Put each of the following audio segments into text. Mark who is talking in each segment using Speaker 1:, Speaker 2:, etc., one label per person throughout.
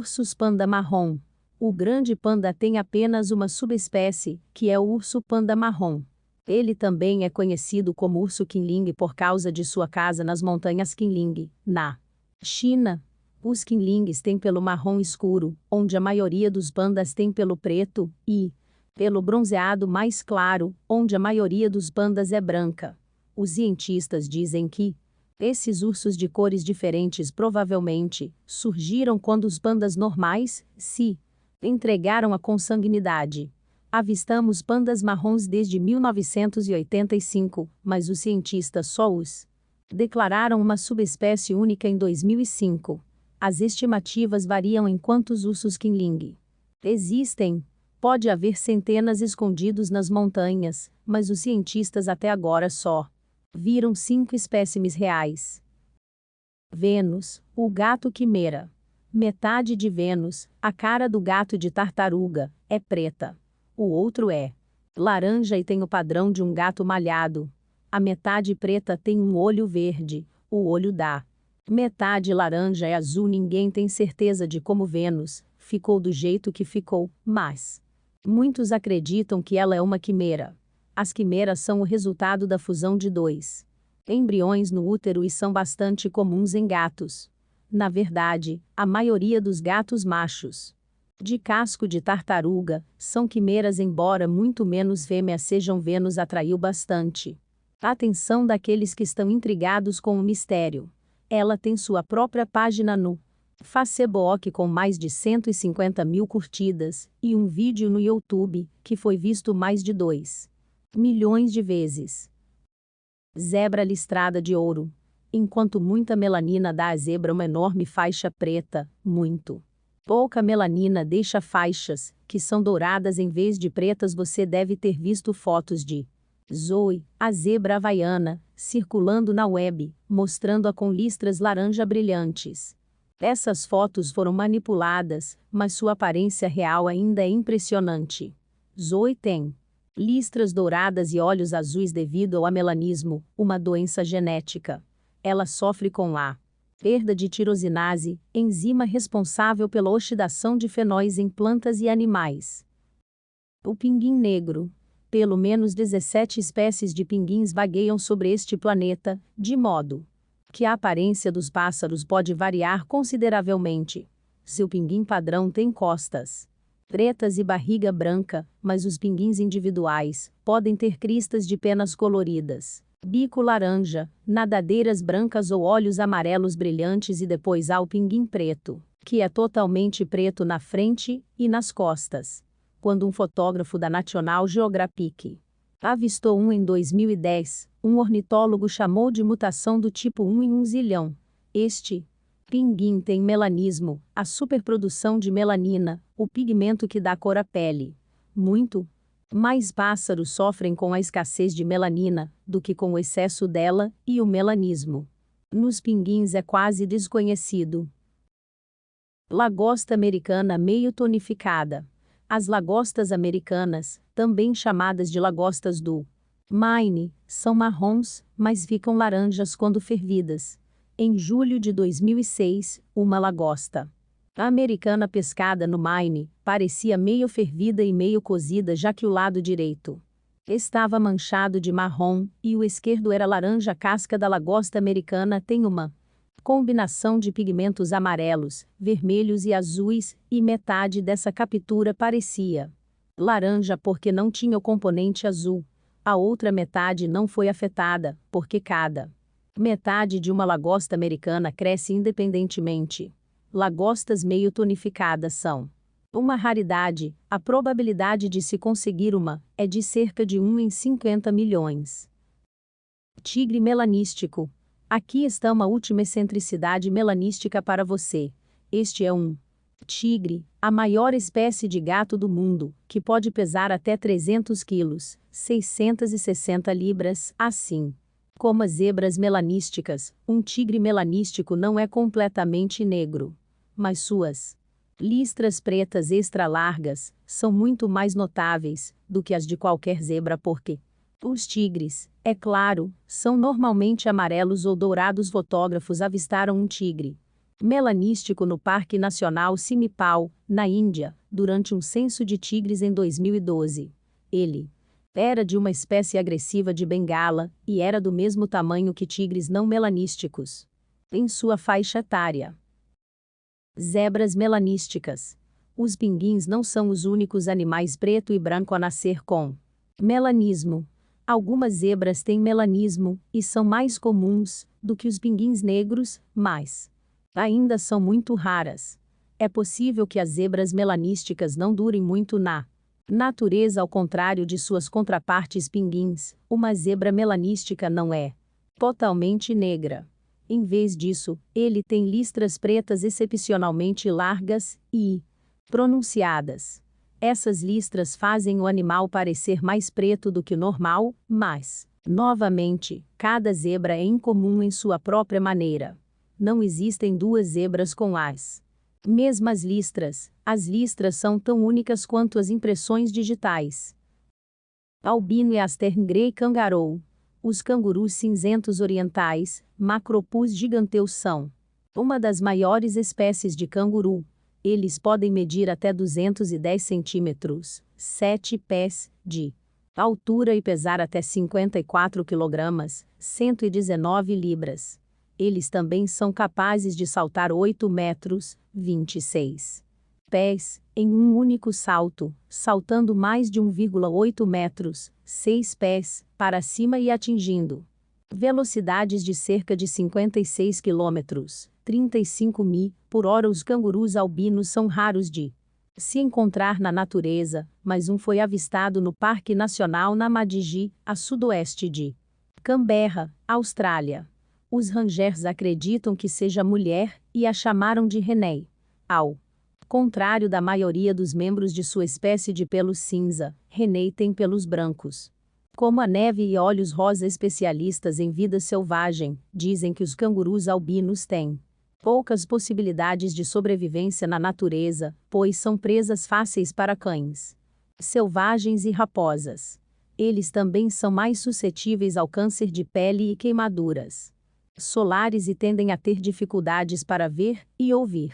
Speaker 1: Ursos panda marrom. O grande panda tem apenas uma subespécie, que é o urso panda marrom. Ele também é conhecido como urso Qinling por causa de sua casa nas montanhas Qinling, na China. Os Qinlings têm pelo marrom escuro, onde a maioria dos pandas tem pelo preto, e pelo bronzeado mais claro, onde a maioria dos pandas é branca. Os cientistas dizem que esses ursos de cores diferentes provavelmente surgiram quando os pandas normais se entregaram à consanguinidade. Avistamos pandas marrons desde 1985, mas os cientistas só os declararam uma subespécie única em 2005. As estimativas variam em quantos ursos Qinling existem. Pode haver centenas escondidos nas montanhas, mas os cientistas até agora só viram 5 espécimes reais. Vênus, o gato quimera. Metade de Vênus, a cara do gato de tartaruga, é preta. O outro é laranja e tem o padrão de um gato malhado. A metade preta tem um olho verde, o olho da metade laranja é azul. Ninguém tem certeza de como Vênus ficou do jeito que ficou, mas muitos acreditam que ela é uma quimera. As quimeras são o resultado da fusão de 2 embriões no útero e são bastante comuns em gatos. Na verdade, a maioria dos gatos machos de casco de tartaruga são quimeras, embora muito menos fêmeas sejam. Vênus atraiu bastante a atenção daqueles que estão intrigados com o mistério. Ela tem sua própria página no Facebook com mais de 150 mil curtidas e um vídeo no YouTube que foi visto mais de 2 milhões de vezes. Zebra listrada de ouro. Enquanto muita melanina dá à zebra uma enorme faixa preta, muito pouca melanina deixa faixas, que são douradas em vez de pretas. Você deve ter visto fotos de Zoe, a zebra havaiana, circulando na web, mostrando-a com listras laranja brilhantes. Essas fotos foram manipuladas, mas sua aparência real ainda é impressionante. Zoe tem listras douradas e olhos azuis devido ao amelanismo, uma doença genética. Ela sofre com a perda de tirosinase, enzima responsável pela oxidação de fenóis em plantas e animais. O pinguim negro. Pelo menos 17 espécies de pinguins vagueiam sobre este planeta, de modo que a aparência dos pássaros pode variar consideravelmente. Seu pinguim padrão tem costas pretas e barriga branca, mas os pinguins individuais podem ter cristas de penas coloridas, bico laranja, nadadeiras brancas ou olhos amarelos brilhantes. E depois há o pinguim preto, que é totalmente preto na frente e nas costas. Quando um fotógrafo da National Geographic avistou um em 2010, um ornitólogo chamou de mutação do tipo 1 em 1 zilhão. Este pinguim tem melanismo, a superprodução de melanina, o pigmento que dá cor à pele. Muito mais pássaros sofrem com a escassez de melanina do que com o excesso dela, e o melanismo nos pinguins é quase desconhecido. Lagosta americana meio tonificada. As lagostas americanas, também chamadas de lagostas do Maine, são marrons, mas ficam laranjas quando fervidas. Em julho de 2006, uma lagosta americana pescada no Maine parecia meio fervida e meio cozida, já que o lado direito estava manchado de marrom e o esquerdo era laranja. A casca da lagosta americana tem uma combinação de pigmentos amarelos, vermelhos e azuis, e metade dessa captura parecia laranja porque não tinha o componente azul. A outra metade não foi afetada, porque cada metade de uma lagosta americana cresce independentemente. Lagostas meio tonificadas são uma raridade. A probabilidade de se conseguir uma é de cerca de 1 em 50 milhões. Tigre melanístico. Aqui está uma última excentricidade melanística para você. Este é um tigre, a maior espécie de gato do mundo, que pode pesar até 300 quilos, 660 libras, assim como as zebras melanísticas. Um tigre melanístico não é completamente negro, mas suas listras pretas extra largas são muito mais notáveis do que as de qualquer zebra, porque os tigres, é claro, são normalmente amarelos ou dourados. Fotógrafos avistaram um tigre Melanístico no Parque Nacional Simipal, na Índia, durante um censo de tigres em 2012. Ele era de uma espécie agressiva de Bengala e era do mesmo tamanho que tigres não melanísticos. Em sua faixa etária. Zebras melanísticas. Os pinguins não são os únicos animais preto e branco a nascer com melanismo. Algumas zebras têm melanismo e são mais comuns do que os pinguins negros, mas ainda são muito raras. É possível que as zebras melanísticas não durem muito na natureza, ao contrário de suas contrapartes pinguins. Uma zebra melanística não é totalmente negra. Em vez disso, ele tem listras pretas excepcionalmente largas e pronunciadas. Essas listras fazem o animal parecer mais preto do que o normal, mas, novamente, cada zebra é incomum em sua própria maneira. Não existem duas zebras com as mesmas listras. As listras são tão únicas quanto as impressões digitais. Albino e Eastern Grey Kangaroo. Os cangurus cinzentos orientais, Macropus giganteus, são uma das maiores espécies de canguru. Eles podem medir até 210 centímetros, 7 pés, de altura e pesar até 54 kg, 119 libras. Eles também são capazes de saltar 8 metros, 26 pés, em um único salto, saltando mais de 1,8 metros, 6 pés, para cima e atingindo velocidades de cerca de 56 km, 35 mi por hora. Os cangurus albinos são raros de se encontrar na natureza, mas um foi avistado no Parque Nacional Namadgi, a sudoeste de Canberra, Austrália. Os rangers acreditam que seja mulher e a chamaram de Renee. Ao contrário da maioria dos membros de sua espécie de pelos cinza, Renee tem pelos brancos como a neve e olhos rosa. Especialistas em vida selvagem dizem que os cangurus albinos têm poucas possibilidades de sobrevivência na natureza, pois são presas fáceis para cães selvagens e raposas. Eles também são mais suscetíveis ao câncer de pele e queimaduras solares e tendem a ter dificuldades para ver e ouvir.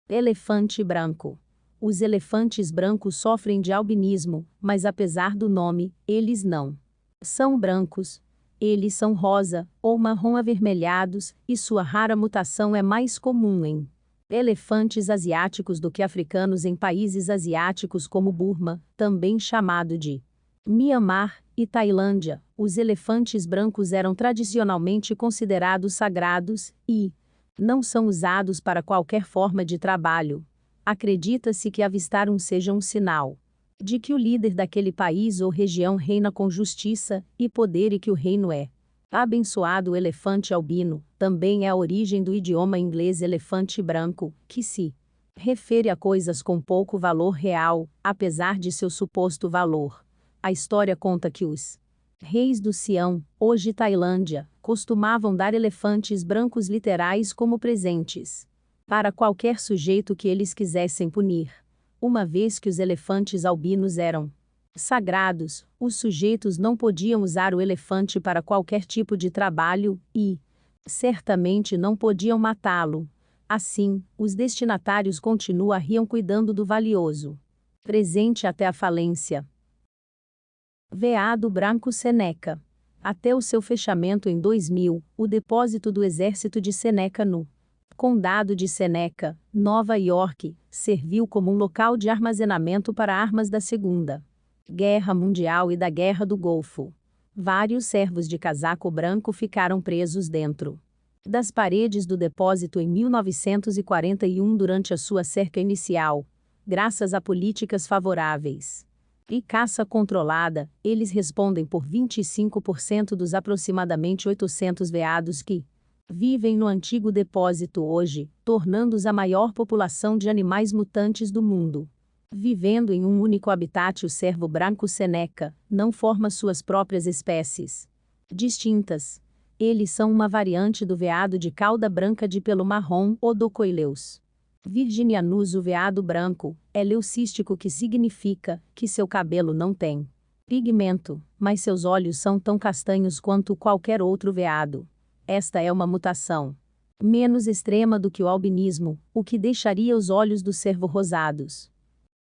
Speaker 1: Elefante branco. Os elefantes brancos sofrem de albinismo, mas apesar do nome, eles não são brancos. Eles são rosa ou marrom avermelhados, e sua rara mutação é mais comum em elefantes asiáticos do que africanos. Em países asiáticos como Burma, também chamado de Mianmar, e Tailândia, os elefantes brancos eram tradicionalmente considerados sagrados e não são usados para qualquer forma de trabalho. Acredita-se que avistar um seja um sinal de que o líder daquele país ou região reina com justiça e poder e que o reino é abençoado. O elefante albino também é a origem do idioma inglês elefante branco, que se refere a coisas com pouco valor real, apesar de seu suposto valor. A história conta que os reis do Sião, hoje Tailândia, costumavam dar elefantes brancos literais como presentes para qualquer sujeito que eles quisessem punir. Uma vez que os elefantes albinos eram sagrados, os sujeitos não podiam usar o elefante para qualquer tipo de trabalho e, certamente, não podiam matá-lo. Assim, os destinatários continuariam cuidando do valioso presente até a falência. Veado branco Seneca. Até o seu fechamento em 2000, o depósito do exército de Seneca no Condado de Seneca, Nova York, serviu como um local de armazenamento para armas da Segunda Guerra Mundial e da Guerra do Golfo. Vários servos de casaco branco ficaram presos dentro das paredes do depósito em 1941 durante a sua cerca inicial, graças a políticas favoráveis e caça controlada. Eles respondem por 25% dos aproximadamente 800 veados que vivem no antigo depósito hoje, tornando-os a maior população de animais mutantes do mundo. Vivendo em um único habitat, o cervo branco Seneca não forma suas próprias espécies distintas. Eles são uma variante do veado de cauda branca de pelo marrom, Odocoileus virginianus. O veado branco é leucístico, que significa que seu cabelo não tem pigmento, mas seus olhos são tão castanhos quanto qualquer outro veado. Esta é uma mutação menos extrema do que o albinismo, o que deixaria os olhos do cervo rosados.